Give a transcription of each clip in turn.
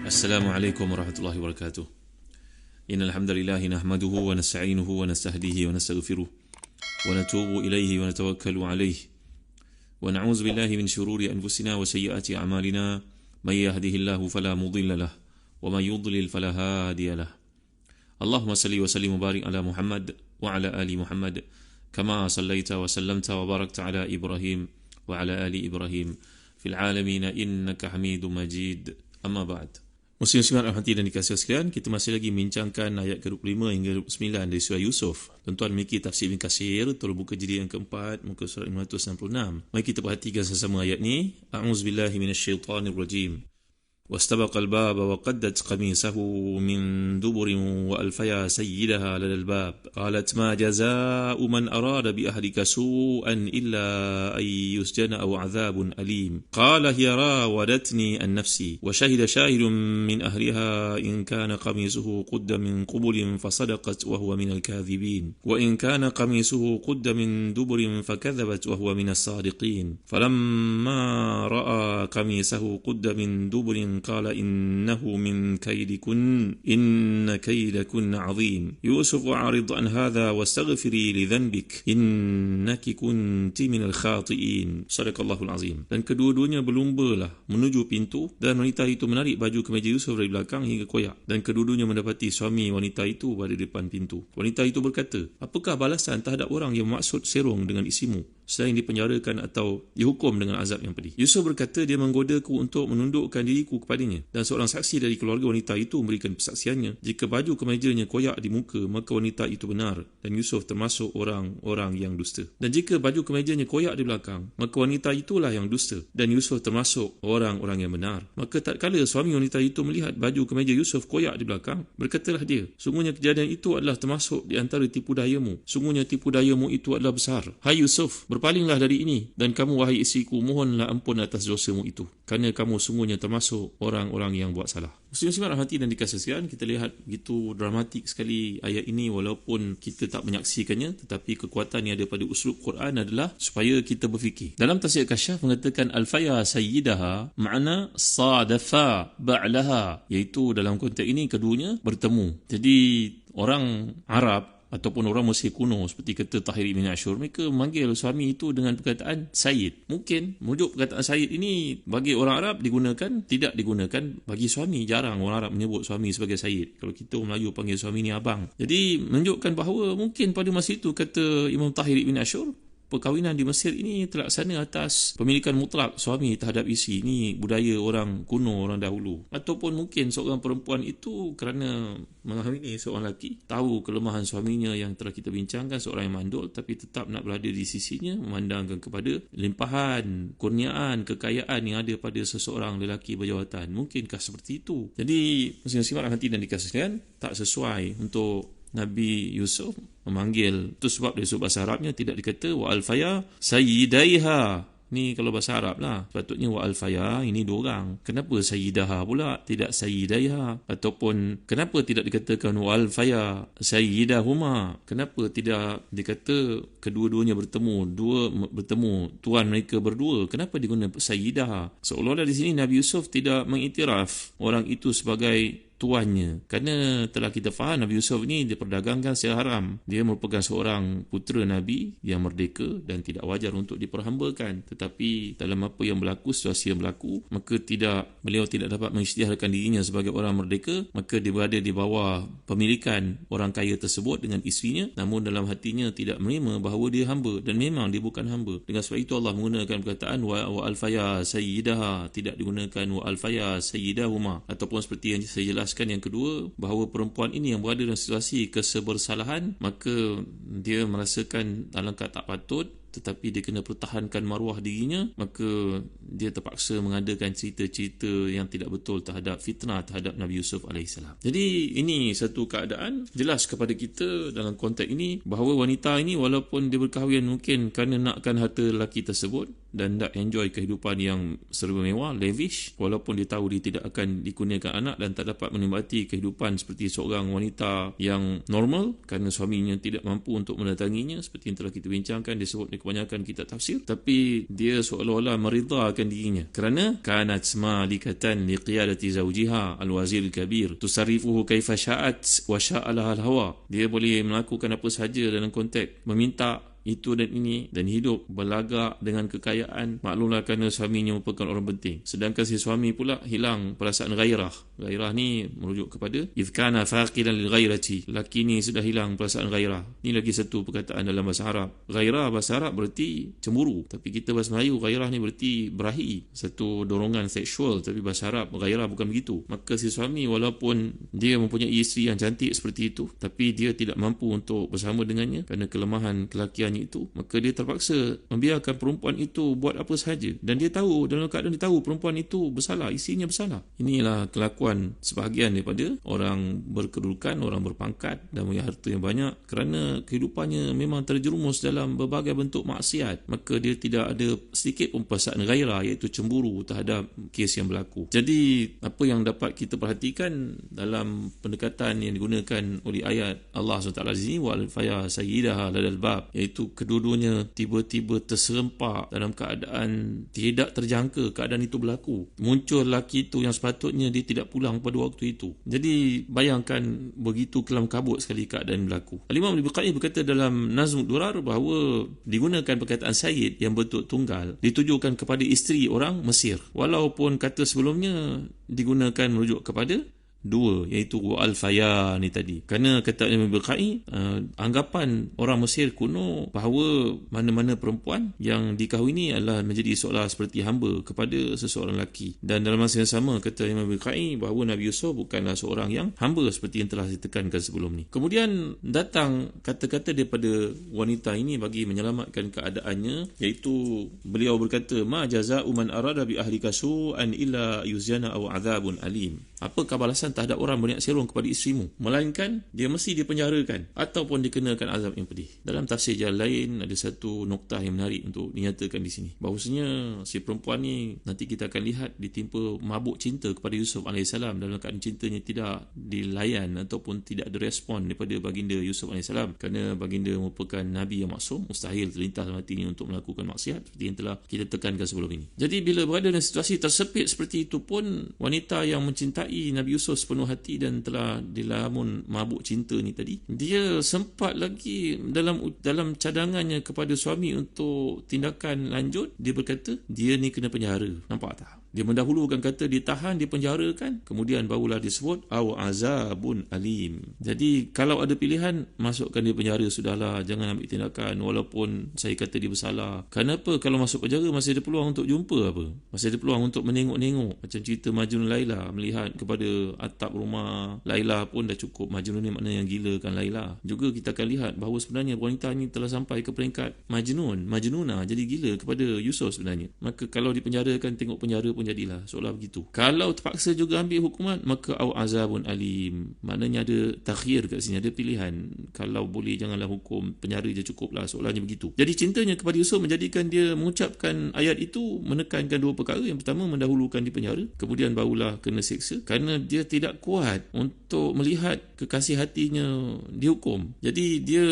Assalamualaikum warahmatullahi wabarakatuh. Innal hamdalillah nahmaduhu wa nasta'inuhu wa nastahdihi wa nastaghfiruh wa natubu ilayhi wa natawakkalu alayhi wa na'udzu billahi min shururi anfusina wa sayyiati a'malina may yahdihillahu fala mudilla lahu wa may yudlil fala hadiya lahu. Allahumma salli wa sallim wa barik ala Muhammad wa ala ali Muhammad kama sallaita wa sallamta wa barakta ala Ibrahim wa ala ali Ibrahim fil alamin innaka Hamidum Majid. Amma ba'd. Muslim-muslimat rahmati dan dikasihi sekalian, kita masih lagi membincangkan ayat ke-25 hingga 29 dari surah Yusuf. Tuan-tuan memiliki tafsir Ibn Katsir, tolong buka jilid yang keempat, muka surat 566. Mari kita perhatikan sama-sama ayat ni. A'udzubillahi minasyaitanirrajim. واستبق الباب وقدت قميصه من دبر وألفيا سيدها لدى الباب قالت ما جزاء من أراد بأهلك سوءا إلا أن يسجن أو عذاب أليم قال هي راودتني عن نفسي وشهد شاهد من أهلها إن كان قميصه قد من قبل فصدقت وهو من الكاذبين وإن كان قميصه قد من دبر فكذبت وهو من الصادقين فلما رأى قميصه قد من دبر قال إنه من كيدكن إن كيدكن عظيم يوسف أعرض عن هذا واستغفري لذنبك إنك كنت من الخاطئين. صدق الله العظيم. Dan kedua-duanya berlumbalah menuju pintu dan wanita itu menarik baju kemeja Yusuf dari belakang hingga koyak dan kedua-duanya mendapati suami wanita itu berada di depan pintu. Wanita itu berkata, apakah balasan terhadap orang yang maksud serong dengan isimu selain dipenjarakan atau dihukum dengan azab yang pedih? Yusuf berkata, dia menggodaku untuk menundukkan diriku kepadanya dan seorang saksi dari keluarga wanita itu memberikan persaksiannya. Jika baju kemejanya koyak di muka, maka wanita itu benar dan Yusuf termasuk orang-orang yang dusta. Dan jika baju kemejanya koyak di belakang, maka wanita itulah yang dusta dan Yusuf termasuk orang-orang yang benar. Maka tatkala suami wanita itu melihat baju kemeja Yusuf koyak di belakang, berkatalah dia, sungguhnya kejadian itu adalah termasuk di antara tipu dayamu. Sungguhnya tipu dayamu itu adalah besar. Hai Yusuf, berpalinglah dari ini dan kamu wahai isiku, mohonlah ampun atas dosamu itu, kerana kamu sungguhnya termasuk orang-orang yang buat salah. Muslim-muslimat rahmati dan dikasihi sekalian, kita lihat begitu dramatik sekali ayat ini walaupun kita tak menyaksikannya, tetapi kekuatan yang ada pada uslub Quran adalah supaya kita berfikir. Dalam tafsir Kasyaf mengatakan al-faya sayyidaha makna sadafa ba'laha, iaitu dalam konteks ini keduanya bertemu. Jadi orang Arab ataupun orang Mesir kuno seperti kata Tahir bin Ashur, mereka memanggil suami itu dengan perkataan Sayyid. Mungkin merujuk perkataan Sayyid ini bagi orang Arab digunakan, tidak digunakan bagi suami. Jarang orang Arab menyebut suami sebagai Sayyid. Kalau kita Melayu panggil suami ni abang. Jadi menunjukkan bahawa mungkin pada masa itu, kata Imam Tahir bin Ashur, perkahwinan di Mesir ini terlaksana atas pemilikan mutlak suami terhadap isteri. Ini budaya orang kuno, orang dahulu. Ataupun mungkin seorang perempuan itu kerana mengahwini seorang lelaki, tahu kelemahan suaminya yang telah kita bincangkan, seorang yang mandul, tapi tetap nak berada di sisinya, memandangkan kepada limpahan, kurniaan, kekayaan yang ada pada seseorang lelaki berjawatan. Mungkinkah seperti itu? Jadi muslim-muslimat rahmati dan dikasihi sekalian, tak sesuai untuk Nabi Yusuf memanggil. Itu sebab dari sudut bahasa Arabnya tidak dikata wa alfaya sayyidaiha. Ni kalau bahasa Arab lah, sepatutnya wa alfaya, ini dua orang. Kenapa sayyidaha pula, tidak sayyidaiha? Ataupun kenapa tidak dikatakan wa alfaya sayyidahuma? Kenapa tidak dikata kedua-duanya bertemu, bertemu tuan mereka berdua? Kenapa digunakan sayyidaha? Seolah-olah di sini Nabi Yusuf tidak mengiktiraf orang itu sebagai tuannya, kerana telah kita faham Nabi Yusuf ni diperdagangkan secara haram. Dia merupakan seorang putera Nabi yang merdeka dan tidak wajar untuk diperhambakan. Tetapi dalam apa yang berlaku, situasi yang berlaku, maka beliau tidak dapat mengisytiharkan dirinya sebagai orang merdeka, maka dia berada di bawah pemilikan orang kaya tersebut dengan isterinya, namun dalam hatinya tidak menerima bahawa dia hamba, dan memang dia bukan hamba. Dengan sebab itu Allah menggunakan perkataan wa alfaya sayyidaha, tidak digunakan wa alfaya sayyidahuma. Ataupun seperti yang saya jelaskan yang kedua, bahawa perempuan ini yang berada dalam situasi kesebersalahan, maka dia merasakan alangkah tak patut, tetapi dia kena pertahankan maruah dirinya, maka dia terpaksa mengadakan cerita-cerita yang tidak betul terhadap fitnah terhadap Nabi Yusuf AS. Jadi ini satu keadaan jelas kepada kita dalam konteks ini, bahawa wanita ini walaupun dia berkahwin mungkin kerana nakkan harta lelaki tersebut dan nak enjoy kehidupan yang serba mewah, lavish, walaupun dia tahu dia tidak akan dikurniakan anak dan tak dapat menikmati kehidupan seperti seorang wanita yang normal kerana suaminya tidak mampu untuk mendatanginya, seperti yang telah kita bincangkan, disebut kebanyakan kitab tafsir, tapi dia seolah-olah meridhakan dirinya kerana kanat malikatan liqiyadati zawjiha al-wazir al-kabir tusarrifuhu kaifa sya'at wa sya'alaha al-hawa. Dia boleh melakukan apa sahaja dalam konteks meminta itu dan ini, dan hidup berlagak dengan kekayaan. Maklumlah kerana suaminya merupakan orang penting, sedangkan si suami pula hilang perasaan gairah. Gairah ni merujuk kepada ifkana faqilan lil ghairati, laki ni sudah hilang perasaan gairah. Ni lagi satu perkataan dalam bahasa Arab. Gairah bahasa Arab berarti cemburu, tapi kita bahasa Melayu gairah ni berarti berahi, satu dorongan seksual, tapi bahasa Arab gairah bukan begitu. Maka si suami walaupun dia mempunyai isteri yang cantik seperti itu, tapi dia tidak mampu untuk bersama dengannya kerana kelemahan kelakiannya itu, maka dia terpaksa membiarkan perempuan itu buat apa sahaja, dan dia tahu, dalam keadaan dia tahu perempuan itu bersalah, isinya bersalah. Inilah kelakuan sebahagian daripada orang berkedudukan, orang berpangkat dan punya harta yang banyak, kerana kehidupannya memang terjerumus dalam berbagai bentuk maksiat, maka dia tidak ada sedikit pun perasaan ghairah, iaitu cemburu terhadap kes yang berlaku. Jadi apa yang dapat kita perhatikan dalam pendekatan yang digunakan oleh ayat Allah SWT di sini, wa alfaya sayyidaha ladal bab, iaitu kedua-duanya tiba-tiba terserempak dalam keadaan tidak terjangka keadaan itu berlaku. Muncul lelaki itu yang sepatutnya dia tidak pulang pada waktu itu. Jadi bayangkan begitu kelam kabut sekali keadaan berlaku. Al-Imam Al-Biqai berkata dalam Nazmud Durar bahawa digunakan perkataan sayyid yang bentuk tunggal ditujukan kepada isteri orang Mesir, walaupun kata sebelumnya digunakan merujuk kepada dua, iaitu al-faya ni tadi. Kerana kata Imam Biqai, anggapan orang Mesir kuno bahawa mana-mana perempuan yang dikahwini adalah menjadi seolah seperti hamba kepada seseorang lelaki. Dan dalam masa yang sama kata Imam Biqai bahawa Nabi Yusuf bukanlah seorang yang hamba seperti yang telah ditekankan sebelum ni. Kemudian datang kata-kata daripada wanita ini bagi menyelamatkan keadaannya, iaitu beliau berkata, ma jaza'u man arada bi ahlika su'an illa yuzyana aw adzabun alim. Apakah balasan terhadap orang berniat serong kepada isterimu, melainkan dia mesti dipenjarakan ataupun dikenakan azab yang pedih. Dalam tafsir jalan lain ada satu noktah yang menarik untuk dinyatakan di sini, bahawasanya si perempuan ni nanti kita akan lihat ditimpa mabuk cinta kepada Yusuf AS dalam keadaan cintanya tidak dilayan ataupun tidak direspon daripada baginda Yusuf AS, kerana baginda merupakan Nabi yang maksum, mustahil terlintas hatinya untuk melakukan maksiat seperti yang telah kita tekankan sebelum ini. Jadi bila berada dalam situasi tersepit seperti itu pun, wanita yang mencintai Nabi Yusuf sepenuh hati dan telah dilamun mabuk cinta ni tadi, dia sempat lagi dalam cadangannya kepada suami untuk tindakan lanjut, dia berkata dia ni kena penjara. Nampak tak? Dia mendahulukan kata ditahan, dipenjarakan, kemudian barulah disebut aw azabun alim. Jadi kalau ada pilihan, masukkan dia penjara sudahlah, jangan ambil tindakan walaupun saya kata dia bersalah. Kenapa? Kalau masuk penjara masih ada peluang untuk jumpa apa? Masih ada peluang untuk menengok-nengok. Macam cerita Majnun Laila, melihat kepada atap rumah Laila pun dah cukup. Majnun ni maknanya yang gila kan Laila. Juga kita akan lihat bahawa sebenarnya wanita ni telah sampai ke peringkat Majnunah, jadi gila kepada Yusuf sebenarnya. Maka kalau dipenjarakan, tengok penjara pun jadilah seolah begitu. Kalau terpaksa juga ambil hukuman, maka au azabun alim. Maknanya ada takhir kat sini, ada pilihan. Kalau boleh janganlah hukum, penjara je cukuplah, seolahnya begitu. Jadi cintanya kepada Yusuf menjadikan dia mengucapkan ayat itu, menekankan dua perkara. Yang pertama mendahulukan di penjara, kemudian barulah kena seksa, kerana dia tidak kuat untuk melihat kekasih hatinya dihukum. Jadi dia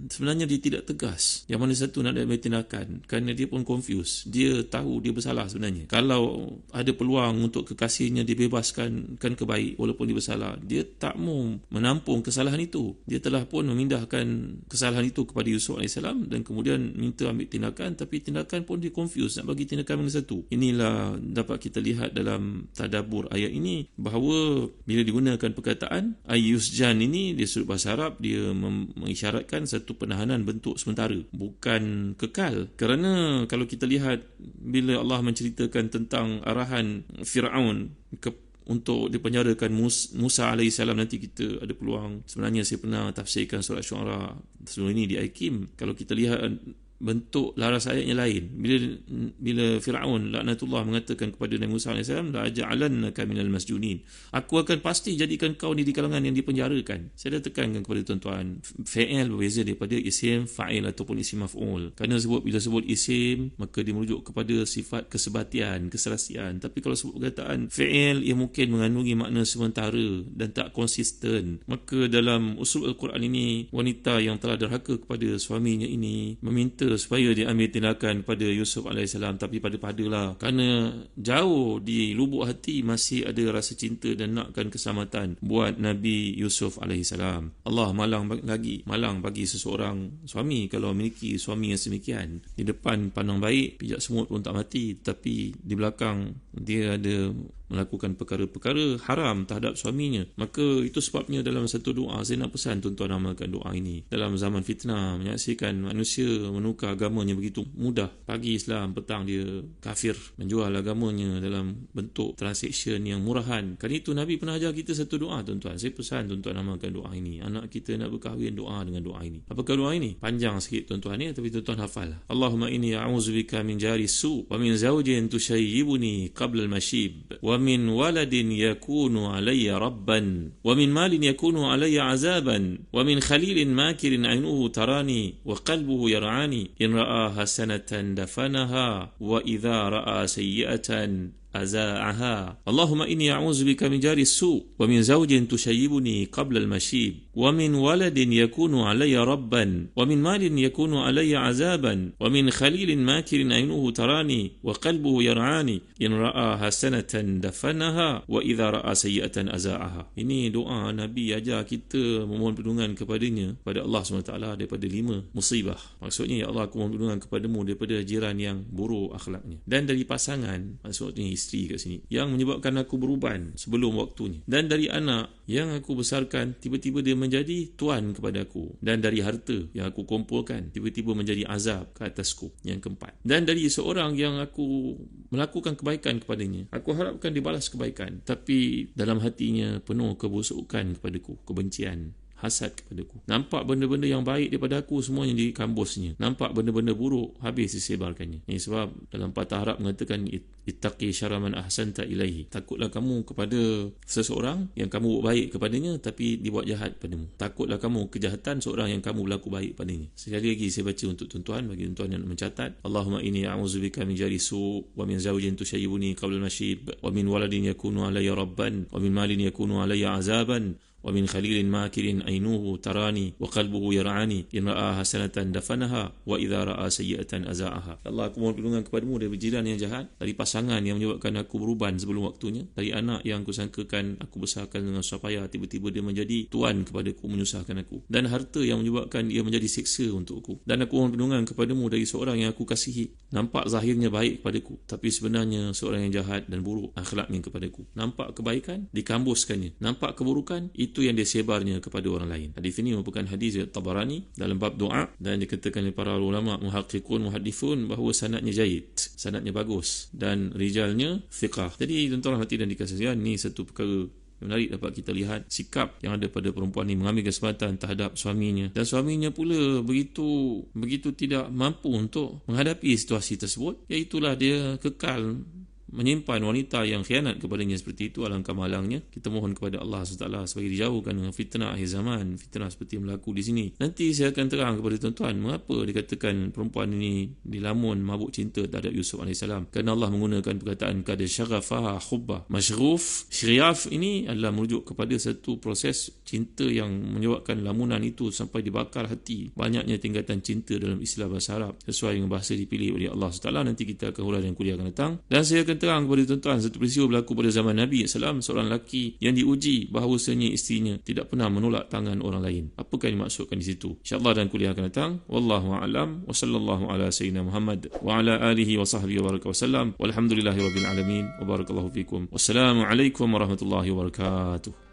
sebenarnya dia tidak tegas yang mana satu nak ambil tindakan, kerana dia pun confused. Dia tahu dia bersalah sebenarnya. Kalau ada peluang untuk kekasihnya dibebaskan, kan kebaik, walaupun dia bersalah. Dia tak mau menampung kesalahan itu. Dia telah pun memindahkan kesalahan itu kepada Yusuf AS dan kemudian minta ambil tindakan, tapi tindakan pun dia confused nak bagi tindakan mana satu. Inilah dapat kita lihat dalam tadabbur ayat ini, bahawa bila digunakan perkataan ayyusjan ini, di sudut bahasa Arab dia mengisyaratkan satu penahanan bentuk sementara, bukan kekal. Kerana kalau kita lihat bila Allah menceritakan tentang arahan Fir'aun untuk dipenjarakan Musa AS, nanti kita ada peluang. Sebenarnya saya pernah tafsirkan surah Syu'ara sebelum ini di Aikim. Kalau kita lihat bentuk laras ayatnya lain. Bila Firaun laknatullah mengatakan kepada Nabi Musa AS, la ja'alannaka minal masjunin, aku akan pasti jadikan kau ni di kalangan yang dipenjarakan. Saya dah tekankan kepada tuan-tuan, fi'il berbeza daripada isim fa'il ataupun isim maf'ul. Kerana bila sebut isim, maka dia merujuk kepada sifat kesebatian, keserasian. Tapi kalau sebut perkataan fi'il, ia mungkin mengandungi makna sementara dan tak konsisten. Maka dalam usul Al-Quran ini, wanita yang telah derhaka kepada suaminya ini meminta supaya dia ambil tindakan kepada Yusuf AS, tapi pada-padalah, kerana jauh di lubuk hati masih ada rasa cinta dan nakkan keselamatan buat Nabi Yusuf AS. Allah malang bagi seseorang suami kalau memiliki suami yang semikian. Di depan pandang baik, pijak semut pun tak mati, tapi di belakang dia ada melakukan perkara-perkara haram terhadap suaminya. Maka itu sebabnya dalam satu doa, saya nak pesan tuan-tuan amalkan doa ini. Dalam zaman fitnah, menyaksikan manusia menukar agamanya begitu mudah. Pagi Islam, petang dia kafir, menjual agamanya dalam bentuk transaction yang murahan. Kan itu Nabi pernah ajar kita satu doa, tuan-tuan. Saya pesan tuan-tuan amalkan doa ini. Anak kita nak berkahwin, doa dengan doa ini. Apakah doa ini? Panjang sikit tuan-tuan ni, tapi tuan-tuan hafal. Allahumma inni a'udzubika min jari su wa min zawjin tushayyibuni qabla al-mashib wa min waladin yakunu alayya rabban wa min malin yakunu alayya azaban wa min khalilin makirin ainuhu tarani wa qalbuhu yar'ani in ra'a hasanatan dafanaha wa idha ra'a sayyi'atan أزاعها اللهم إني أعوذ بك من جار السوء ومن زوج تشيبني قبل المشيب ومن ولد يكون علي ربا ومن مال يكون علي عذابا ومن خليل ماكر عينه تراني وقلبه يرعاني إن رأى حسنة دفنها وإذا رأى سيئة أزاعها. Ini doa Nabi ajar kita memohon perlindungan kepadanya, pada Allah SWT, daripada 5 musibah. Maksudnya, ya Allah, aku mohon perlindungan kepadamu daripada jiran yang buruk akhlaknya, dan dari pasangan, maksudnya isteri kat sini, yang menyebabkan aku beruban sebelum waktunya, dan dari anak yang aku besarkan tiba-tiba dia menjadi tuan kepada aku, dan dari harta yang aku kumpulkan tiba-tiba menjadi azab ke atasku, yang keempat, dan dari seorang yang aku melakukan kebaikan kepadanya, aku harapkan dibalas kebaikan, tapi dalam hatinya penuh kebusukan kepadaku, kebencian, hasad kepadaku. Nampak benda-benda yang baik daripada aku semuanya dikambusnya. Nampak benda-benda buruk habis disebarkannya. Ini sebab dalam patah Arab mengatakan ittaqi syarra man ahsanta ilaihi. Takutlah kamu kepada seseorang yang kamu buat baik kepadanya tapi dibuat jahat padamu. Takutlah kamu kejahatan seorang yang kamu berlaku baik padanya. Sekali lagi saya baca untuk tuan-tuan, bagi tuan-tuan yang mencatat. Allahumma inni a'udzubika min jari su wa min zawjin tushayyibuni qabla al-mashib wa min waladin yakunu alayya rabban wa min malin yakunu alayya azaban ومن خليل ماكر عينه تراني وقلبه يرعاني إن رأى حسنة دفنها وإذا رأى سيئة أزاعها. Allah, aku mohon perlindungan kepadamu dari jiran yang jahat, dari pasangan yang menyebabkan aku beruban sebelum waktunya, dari anak yang aku sangkakan aku besarkan dengan susah payah, tiba-tiba dia menjadi tuan kepadaku, menyusahkan aku, dan harta yang menyebabkan ia menjadi seksa untukku. Dan aku mohon perlindungan kepadamu dari seorang yang aku kasihi, nampak zahirnya baik kepadaku tapi sebenarnya seorang yang jahat dan buruk akhlaknya kepadaku. Nampak kebaikan, dikambuskannya. Nampak keburukan, itu yang disebarnya kepada orang lain. Hadis ini merupakan hadis Tabarani dalam bab doa, dan dikatakan oleh para ulama muhaqqiqun muhaddithun bahawa sanadnya jayyid, sanadnya bagus, dan rijalnya thiqah. Jadi tuan-tuan hati dan dikasihi, ini satu perkara menarik dapat kita lihat sikap yang ada pada perempuan ini, mengambil kesempatan terhadap suaminya, dan suaminya pula begitu tidak mampu untuk menghadapi situasi tersebut, iaitulah dia kekal menyimpan wanita yang khianat kepadanya seperti itu. Alangkah malangnya. Kita mohon kepada Allah SWT supaya dijauhkan dengan fitnah akhir zaman, fitnah seperti yang berlaku di sini. Nanti saya akan terang kepada tuan-tuan mengapa dikatakan perempuan ini dilamun mabuk cinta terhadap Yusuf AS. Kerana Allah menggunakan perkataan kad syaghafaha hubba masyruf. Syiraf ini adalah merujuk kepada satu proses cinta yang menyebabkan lamunan itu sampai dibakar hati. Banyaknya tingkatan cinta dalam istilah bahasa Arab sesuai dengan bahasa dipilih oleh Allah SWT. Nanti kita akan ulas dalam kuliah akan datang, dan saya akan terang kepada tuan-tuan satu peristiwa berlaku pada zaman Nabi SAW, seorang lelaki yang diuji bahawasanya isterinya tidak pernah menolak tangan orang lain. Apakah yang dimaksudkan di situ? InsyaAllah dalam kuliah akan datang. Wallahu a'lam wa sallallahu ala sayyidina Muhammad wa ala alihi wa sahbihi wa baraka wa sallam walhamdulillahi rabbil alamin wa barakallahu fikum. Wassalamu alaikum warahmatullahi wabarakatuh.